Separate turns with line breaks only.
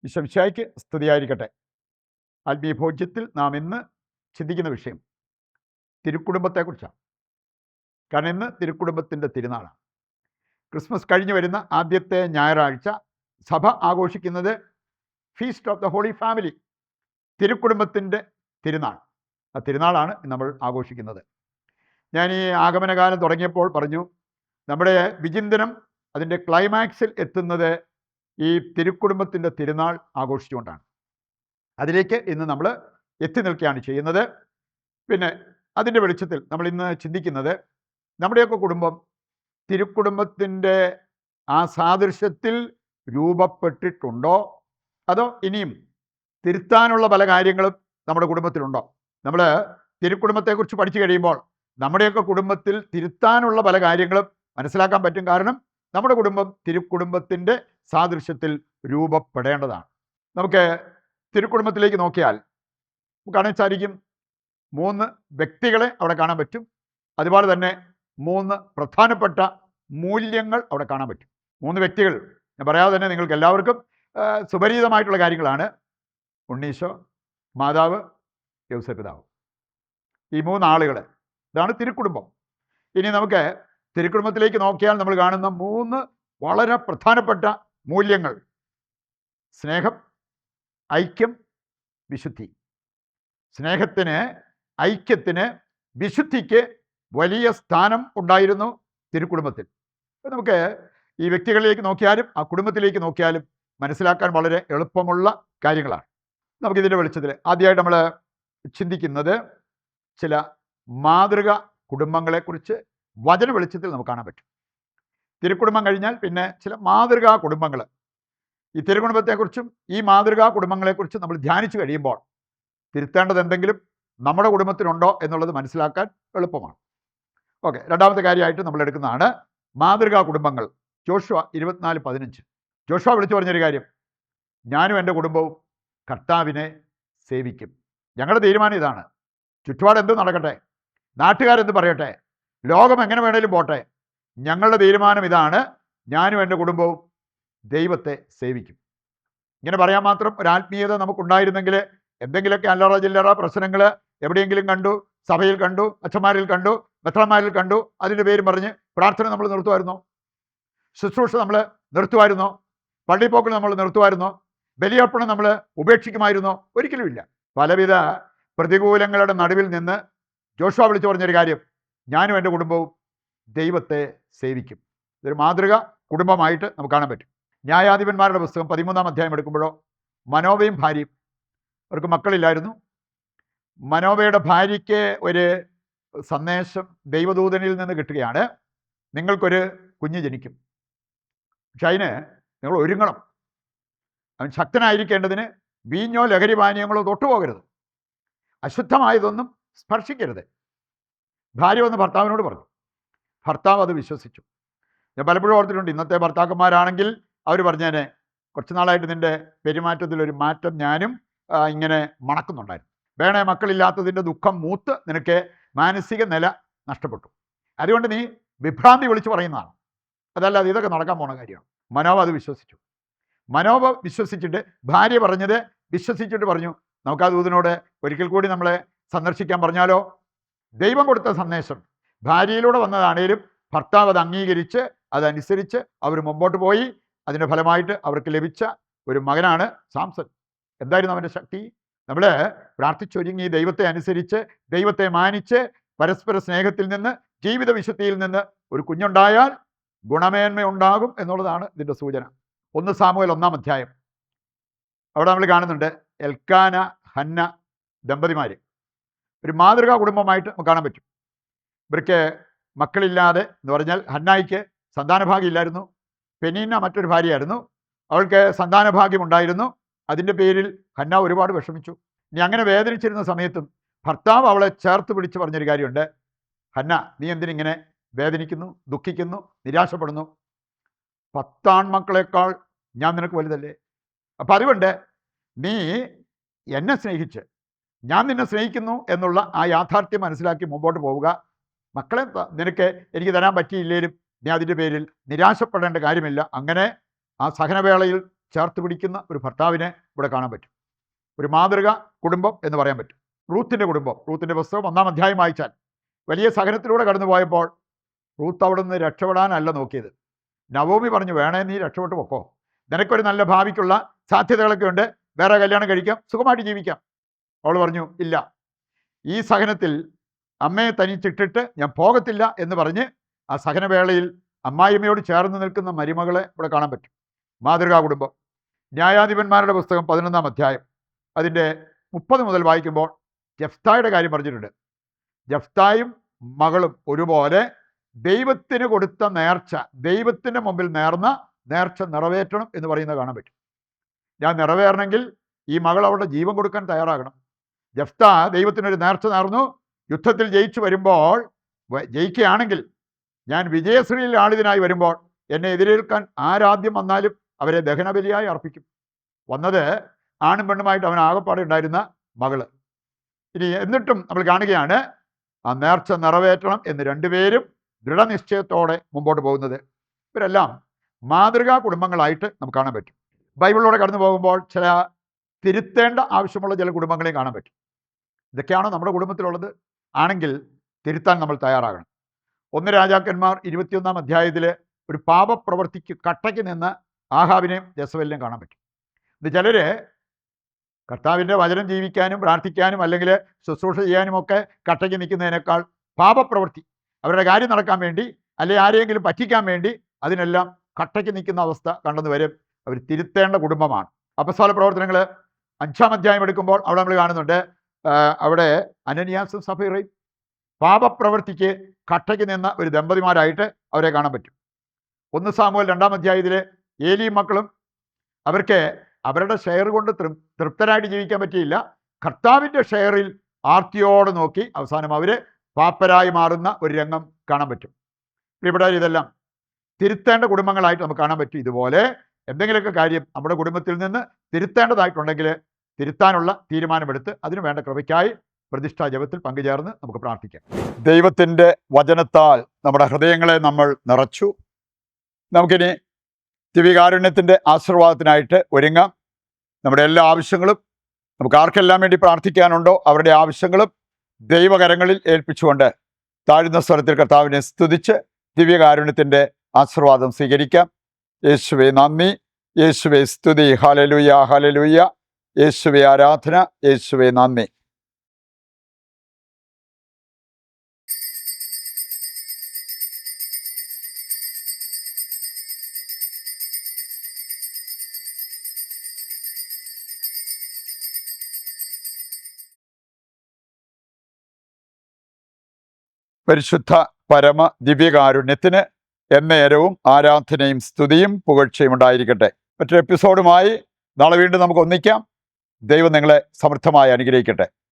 ഈശോമിശിഹായ്ക്ക് സ്തുതിയായിരിക്കട്ടെ. ആത്മീയ ഭോജ്യത്തിൽ നാം ഇന്ന് ചിന്തിക്കുന്ന വിഷയം തിരുക്കുടുംബത്തെക്കുറിച്ചാണ്. കാരണം ഇന്ന് തിരുക്കുടുംബത്തിൻ്റെ തിരുനാളാണ്. ക്രിസ്മസ് കഴിഞ്ഞു വരുന്ന ആദ്യത്തെ ഞായറാഴ്ച സഭ ആഘോഷിക്കുന്നത് feast of the holy family, തിരുക്കുടുംബത്തിൻ്റെ തിരുനാൾ. ആ തിരുനാളാണ് നമ്മൾ ആഘോഷിക്കുന്നത്. ഞാൻ ഈ ആഗമനകാലം തുടങ്ങിയപ്പോൾ പറഞ്ഞു, നമ്മുടെ വിചിന്തനം അതിൻ്റെ ക്ലൈമാക്സിൽ എത്തുന്നത് ഈ തിരുക്കുടുംബത്തിൻ്റെ തിരുനാൾ ആഘോഷിച്ചുകൊണ്ടാണ്. അതിലേക്ക് ഇന്ന് നമ്മൾ എത്തി നിൽക്കുകയാണ് ചെയ്യുന്നത്. പിന്നെ അതിൻ്റെ വെളിച്ചത്തിൽ നമ്മൾ ഇന്ന് ചിന്തിക്കുന്നത്, നമ്മുടെയൊക്കെ കുടുംബം തിരുക്കുടുംബത്തിൻ്റെ ആ സാദൃശ്യത്തിൽ രൂപപ്പെട്ടിട്ടുണ്ടോ, അതോ ഇനിയും തിരുത്താനുള്ള പല കാര്യങ്ങളും നമ്മുടെ കുടുംബത്തിലുണ്ടോ? നമ്മൾ തിരുക്കുടുംബത്തെക്കുറിച്ച് പഠിച്ചു കഴിയുമ്പോൾ നമ്മുടെയൊക്കെ കുടുംബത്തിൽ തിരുത്താനുള്ള പല കാര്യങ്ങളും മനസ്സിലാക്കാൻ പറ്റും. കാരണം നമ്മുടെ കുടുംബം തിരുക്കുടുംബത്തിൻ്റെ സാദൃശ്യത്തിൽ രൂപപ്പെടേണ്ടതാണ്. നമുക്ക് തിരുക്കുടുംബത്തിലേക്ക് നോക്കിയാൽ കാണാൻ സാധിക്കും, 3 വ്യക്തികളെ അവിടെ കാണാൻ പറ്റും. അതുപോലെ തന്നെ 3 പ്രധാനപ്പെട്ട മൂല്യങ്ങൾ അവിടെ കാണാൻ പറ്റും. 3 വ്യക്തികൾ ഞാൻ പറയാതെ തന്നെ നിങ്ങൾക്ക് എല്ലാവർക്കും സുപരിചിതമായിട്ടുള്ള കാര്യങ്ങളാണ്. ഉണ്ണീശോ, മാതാവ്, യൗസപിതാവ്, ഈ 3 ആളുകൾ, ഇതാണ് തിരുക്കുടുംബം. ഇനി നമുക്ക് തിരുക്കുടുംബത്തിലേക്ക് നോക്കിയാൽ നമ്മൾ കാണുന്ന 3 വളരെ പ്രധാനപ്പെട്ട മൂല്യങ്ങൾ: സ്നേഹം, ഐക്യം, വിശുദ്ധി. സ്നേഹത്തിന്, ഐക്യത്തിന്, വിശുദ്ധിക്ക് വലിയ സ്ഥാനം ഉണ്ടായിരുന്നു തിരുക്കുടുംബത്തിൽ. നമുക്ക് ഈ വ്യക്തികളിലേക്ക് നോക്കിയാലും ആ കുടുംബത്തിലേക്ക് നോക്കിയാലും മനസ്സിലാക്കാൻ വളരെ എളുപ്പമുള്ള കാര്യങ്ങളാണ്. നമുക്കിതിൻ്റെ വെളിച്ചത്തിൽ ആദ്യമായിട്ട് നമ്മൾ ചിന്തിക്കുന്നത് ചില മാതൃക കുടുംബങ്ങളെക്കുറിച്ച് വചന വെളിച്ചത്തിൽ നമുക്ക് കാണാൻ പറ്റും. തിരുക്കുടുംബം കഴിഞ്ഞാൽ പിന്നെ ചില മാതൃകാ കുടുംബങ്ങൾ. ഈ തിരുക്കുടുംബത്തെക്കുറിച്ചും ഈ മാതൃകാ കുടുംബങ്ങളെക്കുറിച്ചും നമ്മൾ ധ്യാനിച്ചു കഴിയുമ്പോൾ തിരുത്തേണ്ടത് എന്തെങ്കിലും നമ്മുടെ കുടുംബത്തിനുണ്ടോ എന്നുള്ളത് മനസ്സിലാക്കാൻ എളുപ്പമാണ്. ഓക്കെ, രണ്ടാമത്തെ കാര്യമായിട്ട് നമ്മൾ എടുക്കുന്നതാണ് മാതൃകാ കുടുംബങ്ങൾ. ജോഷുവ 24:15. ജോഷുവ വിളിച്ചു പറഞ്ഞൊരു കാര്യം: ഞാനും എൻ്റെ കുടുംബവും കർത്താവിനെ സേവിക്കും. ഞങ്ങളുടെ തീരുമാനം ഇതാണ്. ചുറ്റുപാട് എന്ത് നടക്കട്ടെ, നാട്ടുകാരെന്ത് പറയട്ടെ, ലോകം എങ്ങനെ വേണേലും പോട്ടെ, ഞങ്ങളുടെ തീരുമാനം ഇതാണ്: ഞാനും എൻ്റെ കുടുംബവും ദൈവത്തെ സേവിക്കും. ഇങ്ങനെ പറയാൻ മാത്രം ഒരു ആത്മീയത നമുക്കുണ്ടായിരുന്നെങ്കിൽ എന്തെങ്കിലുമൊക്കെ അല്ലറ ചില്ലറ പ്രശ്നങ്ങൾ എവിടെയെങ്കിലും കണ്ടു, സഭയിൽ കണ്ടു, അച്ഛന്മാരിൽ കണ്ടു, മെത്രാന്മാരിൽ കണ്ടു, അതിൻ്റെ പേരും പറഞ്ഞ് പ്രാർത്ഥന നമ്മൾ നിർത്തുമായിരുന്നോ? ശുശ്രൂഷ നമ്മൾ നിർത്തുമായിരുന്നോ? പള്ളിപ്പോക്കിൽ നമ്മൾ നിർത്തുമായിരുന്നോ? ബലിയർപ്പണം നമ്മൾ ഉപേക്ഷിക്കുമായിരുന്നോ? ഒരിക്കലുമില്ല. പലവിധ പ്രതികൂലങ്ങളുടെ നടുവിൽ നിന്ന് ജോഷുവ വിളിച്ചു പറഞ്ഞൊരു കാര്യം: ഞാനും എൻ്റെ കുടുംബവും ദൈവത്തെ സേവിക്കും. ഇതൊരു മാതൃക കുടുംബമായിട്ട് നമുക്ക് കാണാൻ പറ്റും. ന്യായാധിപന്മാരുടെ പുസ്തകം 13-ാം അധ്യായം എടുക്കുമ്പോഴോ മനോവയും ഭാര്യയും, അവർക്ക് മക്കളില്ലായിരുന്നു. മനോവയുടെ ഭാര്യയ്ക്ക് ഒരു സന്ദേശം ദൈവദൂതനിൽ നിന്ന് കിട്ടുകയാണ്: നിങ്ങൾക്കൊരു കുഞ്ഞ് ജനിക്കും, പക്ഷെ അതിന് നിങ്ങൾ ഒരുങ്ങണം. അവൻ ശക്തനായിരിക്കേണ്ടതിന് വീഞ്ഞോ ലഹരി പാനീയങ്ങളോ തൊട്ടുപോകരുത്, അശുദ്ധമായതൊന്നും സ്പർശിക്കരുത്. ഭാര്യ വന്ന് ഭർത്താവിനോട് പറഞ്ഞു. ഭർത്താവ് അത് വിശ്വസിച്ചു. ഞാൻ പലപ്പോഴും ഓർത്തിട്ടുണ്ട്, ഇന്നത്തെ ഭർത്താക്കന്മാരാണെങ്കിൽ അവർ പറഞ്ഞേനെ, കുറച്ച് നാളായിട്ട് നിൻ്റെ പെരുമാറ്റത്തിലൊരു മാറ്റം ഞാനും ഇങ്ങനെ മണക്കുന്നുണ്ടായിരുന്നു. വേണേ മക്കളില്ലാത്തതിൻ്റെ ദുഃഖം മൂത്ത് നിനക്ക് മാനസിക നില നഷ്ടപ്പെട്ടു, അതുകൊണ്ട് നീ വിഭ്രാന്തി വിളിച്ചു പറയുന്നതാണ്, അതല്ലാതെ ഇതൊക്കെ നടക്കാൻ പോണ കാര്യമാണ്. മനോവ അത് വിശ്വസിച്ചു. മനോവ വിശ്വസിച്ചിട്ട് ഭാര്യ പറഞ്ഞത് വിശ്വസിച്ചിട്ട് പറഞ്ഞു, നമുക്ക് ആ ദൂതനോട് ഒരിക്കൽ കൂടി നമ്മളെ സന്ദർശിക്കാൻ പറഞ്ഞാലോ? ദൈവം കൊടുത്ത സന്ദേശം ഭാര്യയിലൂടെ വന്നതാണേലും ഭർത്താവ് അത് അംഗീകരിച്ച് അതനുസരിച്ച് അവർ മുമ്പോട്ട് പോയി. അതിൻ്റെ ഫലമായിട്ട് അവർക്ക് ലഭിച്ച ഒരു മകനാണ് സാംസൺ. എന്തായിരുന്നു അവൻ്റെ ശക്തി? നമ്മൾ പ്രാർത്ഥിച്ചൊരുങ്ങി ദൈവത്തെ അനുസരിച്ച്, ദൈവത്തെ മാനിച്ച്, പരസ്പര സ്നേഹത്തിൽ നിന്ന്, ജീവിത വിശുദ്ധിയിൽ നിന്ന് ഒരു കുഞ്ഞുണ്ടായാൽ ഗുണമേന്മ ഉണ്ടാകും എന്നുള്ളതാണ് ഇതിൻ്റെ സൂചന. 1 സാമുവേൽ 1-ാം അധ്യായം, അവിടെ നമ്മൾ കാണുന്നുണ്ട് എൽക്കാന, ഹന്ന ദമ്പതിമാർ. ഒരു മാതൃകാ കുടുംബമായിട്ട് നമുക്ക് കാണാൻ പറ്റും. ഇവർക്ക് മക്കളില്ലാതെ എന്ന് പറഞ്ഞാൽ ഹന്നായിക്ക് സന്താനഭാഗ്യം ഇല്ലായിരുന്നു. പെനീന മറ്റൊരു ഭാര്യയായിരുന്നു, അവൾക്ക് സന്താനഭാഗ്യം ഉണ്ടായിരുന്നു. അതിൻ്റെ പേരിൽ ഹന്ന ഒരുപാട് വിഷമിച്ചു. ഇനി അങ്ങനെ വേദനിച്ചിരുന്ന സമയത്തും ഭർത്താവ് അവളെ ചേർത്ത് പിടിച്ച് പറഞ്ഞൊരു കാര്യമുണ്ട്: ഹന്ന, നീ എന്തിനിങ്ങനെ വേദനിക്കുന്നു, ദുഃഖിക്കുന്നു, നിരാശപ്പെടുന്നു? 10 ആൺമക്കളെക്കാൾ ഞാൻ നിനക്ക് വലുതല്ലേ? അപ്പം അതുകൊണ്ട് നീ എന്നെ സ്നേഹിച്ച് ഞാൻ നിന്നെ സ്നേഹിക്കുന്നു എന്നുള്ള ആ യാഥാർത്ഥ്യം മനസ്സിലാക്കി മുമ്പോട്ട് പോവുക. മക്കളെ നിനക്ക് എനിക്ക് തരാൻ പറ്റിയില്ലേലും നീ അതിൻ്റെ പേരിൽ നിരാശപ്പെടേണ്ട കാര്യമില്ല. അങ്ങനെ ആ സഹനവേളയിൽ ചേർത്ത് പിടിക്കുന്ന ഒരു ഭർത്താവിനെ ഇവിടെ കാണാൻ പറ്റും. ഒരു മാതൃക കുടുംബം എന്ന് പറയാൻ പറ്റും. റൂത്തിൻ്റെ കുടുംബം, റൂത്തിൻ്റെ പുസ്തകം 1-ാം അധ്യായം വായിച്ചാൽ വലിയ സഹനത്തിലൂടെ കടന്നു പോയപ്പോൾ റൂത്ത് അവിടെ നിന്ന് രക്ഷപ്പെടാനല്ല നോക്കിയത്. നവോമി പറഞ്ഞു, വേണേ നീ രക്ഷപ്പെട്ടു പൊക്കോ, നിനക്കൊരു നല്ല ഭാവിക്കുള്ള സാധ്യതകളൊക്കെ ഉണ്ട്, വേറെ കല്യാണം കഴിക്കാം, സുഖമായിട്ട് ജീവിക്കാം. അവൾ പറഞ്ഞു, ഇല്ല, ഈ സഹനത്തിൽ അമ്മയെ തനിച്ചിട്ടിട്ട് ഞാൻ പോകത്തില്ല എന്ന് പറഞ്ഞ് ആ സഹനവേളയിൽ അമ്മായിയമ്മയോട് ചേർന്ന് നിൽക്കുന്ന മരുമകളെ ഇവിടെ കാണാൻ പറ്റും. മാതൃകാ കുടുംബം. ന്യായാധിപന്മാരുടെ പുസ്തകം 11-ാം അധ്യായം അതിൻ്റെ 30 മുതൽ വായിക്കുമ്പോൾ ജെഫ്തായുടെ കാര്യം പറഞ്ഞിട്ടുണ്ട്. ജെഫ്തായും മകളും ഒരുപോലെ ദൈവത്തിന് കൊടുത്ത നേർച്ച, ദൈവത്തിൻ്റെ മുമ്പിൽ നേർന്ന നേർച്ച നിറവേറ്റണം എന്ന് പറയുന്നത് കാണാൻ പറ്റും. ഞാൻ നിറവേറണമെങ്കിൽ ഈ മകൾ അവളുടെ ജീവൻ കൊടുക്കാൻ തയ്യാറാകണം. ജെഫ്ത ദൈവത്തിനൊരു നേർച്ച നേർന്നു, യുദ്ധത്തിൽ ജയിച്ചു വരുമ്പോൾ, ജയിക്കുകയാണെങ്കിൽ ഞാൻ വിജയശ്രീയിൽ ആളിതിനായി വരുമ്പോൾ എന്നെ എതിരേൽക്കാൻ ആരാദ്യം വന്നാലും അവരെ ദഹനബലിയായി അർപ്പിക്കും. വന്നത് ആണും പെണ്ണുമായിട്ട് അവൻ ആകപ്പാടെ ഉണ്ടായിരുന്ന മകള്. ഇനി എന്നിട്ടും നമ്മൾ കാണുകയാണ് ആ നേർച്ച നിറവേറ്റണം എന്ന് രണ്ടുപേരും ദൃഢനിശ്ചയത്തോടെ മുമ്പോട്ട് പോകുന്നത്. ഇവരെല്ലാം മാതൃകാ കുടുംബങ്ങളായിട്ട് നമുക്ക് കാണാൻ പറ്റും. ബൈബിളിലൂടെ കടന്നു പോകുമ്പോൾ ചില തിരുത്തേണ്ട ആവശ്യമുള്ള ചില കുടുംബങ്ങളെയും കാണാൻ പറ്റും. ഇതൊക്കെയാണോ നമ്മുടെ കുടുംബത്തിലുള്ളത്? ആണെങ്കിൽ തിരുത്താൻ നമ്മൾ തയ്യാറാകണം. 1 രാജാക്കന്മാർ 21-ാം അധ്യായത്തിൽ ഒരു പാപപ്രവൃത്തിക്ക് കട്ടയ്ക്ക് നിന്ന് ആഹാബിനെയും ജെസബെലിനെയും കാണാൻ പറ്റും. ഇത് ചിലർ കർത്താവിൻ്റെ വചനം ജീവിക്കാനും പ്രാർത്ഥിക്കാനും അല്ലെങ്കിൽ ശുശ്രൂഷ ചെയ്യാനും ഒക്കെ കട്ടയ്ക്ക് നിൽക്കുന്നതിനേക്കാൾ പാപപ്രവൃത്തി, അവരുടെ കാര്യം നടക്കാൻ വേണ്ടി അല്ലെങ്കിൽ ആരെയെങ്കിലും പറ്റിക്കാൻ വേണ്ടി അതിനെല്ലാം കട്ടയ്ക്ക് നിൽക്കുന്ന അവസ്ഥ കണ്ടെന്ന് വരും. അവർ തിരുത്തേണ്ട കുടുംബമാണ്. അപ്പസ്തോല പ്രവർത്തനങ്ങൾ 5-ാം അധ്യായം എടുക്കുമ്പോൾ അവിടെ നമ്മൾ കാണുന്നുണ്ട്, അവിടെ അനനിയാസും സഫീറയും പാപപ്രവൃത്തിക്ക് കട്ടയ്ക്ക് നിന്ന ഒരു ദമ്പതിമാരായിട്ട് അവരെ കാണാൻ പറ്റും. 1 സാമുവേൽ 2-ാം അധ്യായത്തിൽ ഏലിയും മക്കളും അവർക്ക് അവരുടെ ഷെയർ കൊണ്ട് തൃപ്തരായിട്ട് ജീവിക്കാൻ പറ്റിയില്ല. കർത്താവിൻ്റെ ഷെയറിൽ ആർത്തിയോടെ നോക്കി അവസാനം അവർ പാപ്പരായി മാറുന്ന ഒരു രംഗം കാണാൻ പറ്റും. ഇവിടെ ഇതെല്ലാം തിരുത്തേണ്ട കുടുംബങ്ങളായിട്ട് നമുക്ക് കാണാൻ പറ്റും. ഇതുപോലെ എന്തെങ്കിലുമൊക്കെ കാര്യം നമ്മുടെ കുടുംബത്തിൽ നിന്ന് തിരുത്തേണ്ടതായിട്ടുണ്ടെങ്കിൽ തിരുത്താനുള്ള തീരുമാനമെടുത്ത് അതിനു വേണ്ട കൃപയ്ക്കായി പ്രതിഷ്ഠാ ജപത്തിൽ പങ്കുചേർന്ന് നമുക്ക് പ്രാർത്ഥിക്കാം. ദൈവത്തിൻ്റെ വചനത്താൽ നമ്മുടെ ഹൃദയങ്ങളെ നമ്മൾ നിറച്ചു. നമുക്കിനി ദിവ്യകാരുണ്യത്തിൻ്റെ ആശീർവാദത്തിനായിട്ട് ഒരുങ്ങാം. നമ്മുടെ എല്ലാ ആവശ്യങ്ങളും നമുക്ക് ആർക്കെല്ലാം വേണ്ടി പ്രാർത്ഥിക്കാനുണ്ടോ അവരുടെ ആവശ്യങ്ങളും ദൈവകരങ്ങളിൽ ഏൽപ്പിച്ചുകൊണ്ട് താഴ്ന്ന സ്വരത്തിൽ കർത്താവിനെ സ്തുതിച്ച് ദിവ്യകാരുണ്യത്തിൻ്റെ ആശീർവാദം സ്വീകരിക്കാം. യേശുവേ നന്ദി, യേശുവേ സ്തുതി, ഹല്ലേലൂയ ഹല്ലേലൂയ, യേശുവേ ആരാധന, യേശുവേ നന്ദി. പരിശുദ്ധ പരമ ദിവ്യകാരുണ്യത്തിന് എന്നേരവും ആരാധനയും സ്തുതിയും പുകഴ്ചയും ഉണ്ടായിരിക്കട്ടെ. മറ്റൊരു എപ്പിസോഡുമായി നാളെ വീണ്ടും നമുക്ക് ഒന്നിക്കാം. ദൈവം നിങ്ങളെ സമൃദ്ധമായി അനുഗ്രഹിക്കട്ടെ.